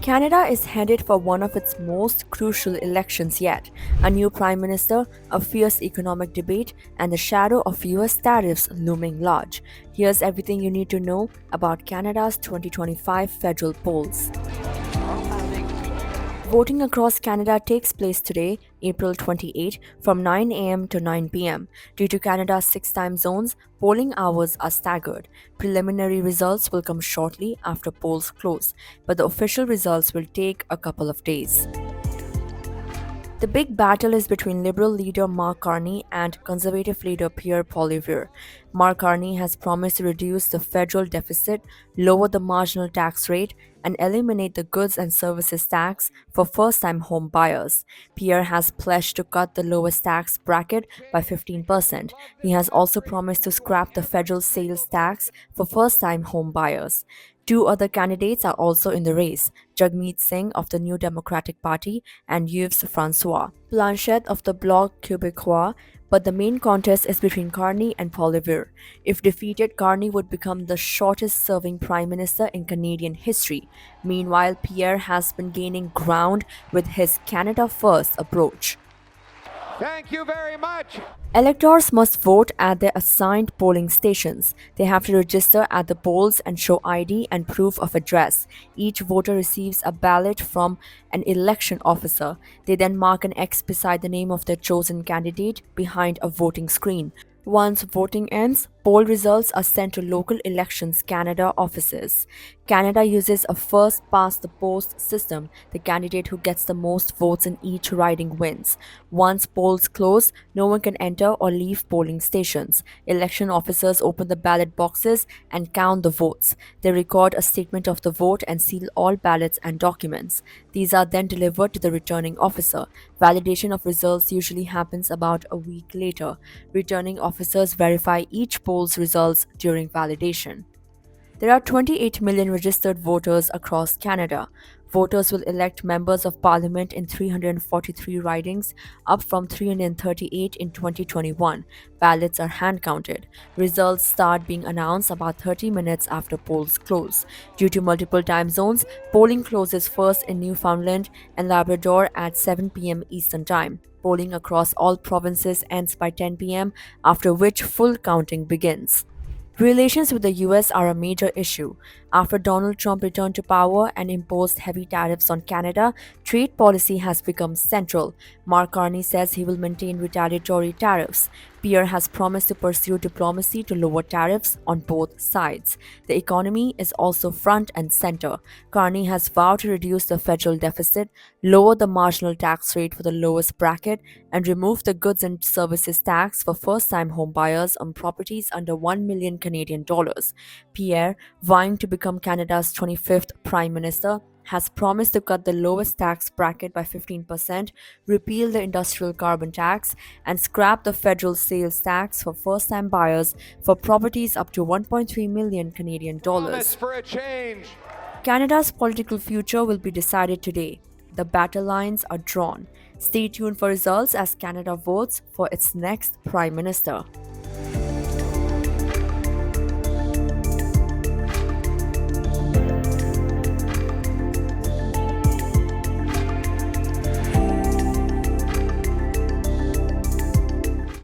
Canada is headed for one of its most crucial elections yet: a new prime minister, a fierce economic debate, and the shadow of US tariffs looming large. Here's everything you need to know about Canada's 2025 federal polls. Voting across Canada takes place today, April 28, from 9 a.m. to 9 p.m. Due to Canada's 6 time zones, polling hours are staggered. Preliminary results will come shortly after polls close, but the official results will take a couple of days. The big battle is between Liberal leader Mark Carney and Conservative leader Pierre Poilievre. Mark Carney has promised to reduce the federal deficit, lower the marginal tax rate, and eliminate the goods and services tax for first-time home buyers. Pierre has pledged to cut the lowest tax bracket by 15%. He has also promised to scrap the federal sales tax for first-time home buyers. Two other candidates are also in the race: Jagmeet Singh of the New Democratic Party and Yves Francois Blanchet of the Bloc Québécois, but the main contest is between Carney and Poilievre. If defeated, Carney would become the shortest-serving prime minister in Canadian history. Meanwhile, Pierre has been gaining ground with his Canada First approach. Thank you very much. Electors must vote at their assigned polling stations. They have to register at the polls and show ID and proof of address. Each voter receives a ballot from an election officer. They then mark an X beside the name of their chosen candidate behind a voting screen. Once voting ends, poll results are sent to local Elections Canada offices. Canada uses a first-past-the-post system. The candidate who gets the most votes in each riding wins. Once polls close, no one can enter or leave polling stations. Election officers open the ballot boxes and count the votes. They record a statement of the vote and seal all ballots and documents. These are then delivered to the returning officer. Validation of results usually happens about a week later. Returning officers verify each poll's results during validation. There are 28 million registered voters across Canada. Voters will elect members of parliament in 343 ridings, up from 338 in 2021. Ballots are hand counted. Results start being announced about 30 minutes after polls close. Due to multiple time zones, polling closes first in Newfoundland and Labrador at 7 p.m. Eastern Time. Polling across all provinces ends by 10 p.m., after which full counting begins. Relations with the US are a major issue. After Donald Trump returned to power and imposed heavy tariffs on Canada, trade policy has become central. Mark Carney says he will maintain retaliatory tariffs. Pierre has promised to pursue diplomacy to lower tariffs on both sides. The economy is also front and center. Carney has vowed to reduce the federal deficit, lower the marginal tax rate for the lowest bracket, and remove the goods and services tax for first-time home buyers on properties under 1 million Canadian dollars. Pierre, vying to become Canada's 25th Prime Minister, has promised to cut the lowest tax bracket by 15%, repeal the industrial carbon tax, and scrap the federal sales tax for first-time buyers for properties up to 1.3 million Canadian dollars. For a change. Canada's political future will be decided today. The battle lines are drawn. Stay tuned for results as Canada votes for its next Prime Minister.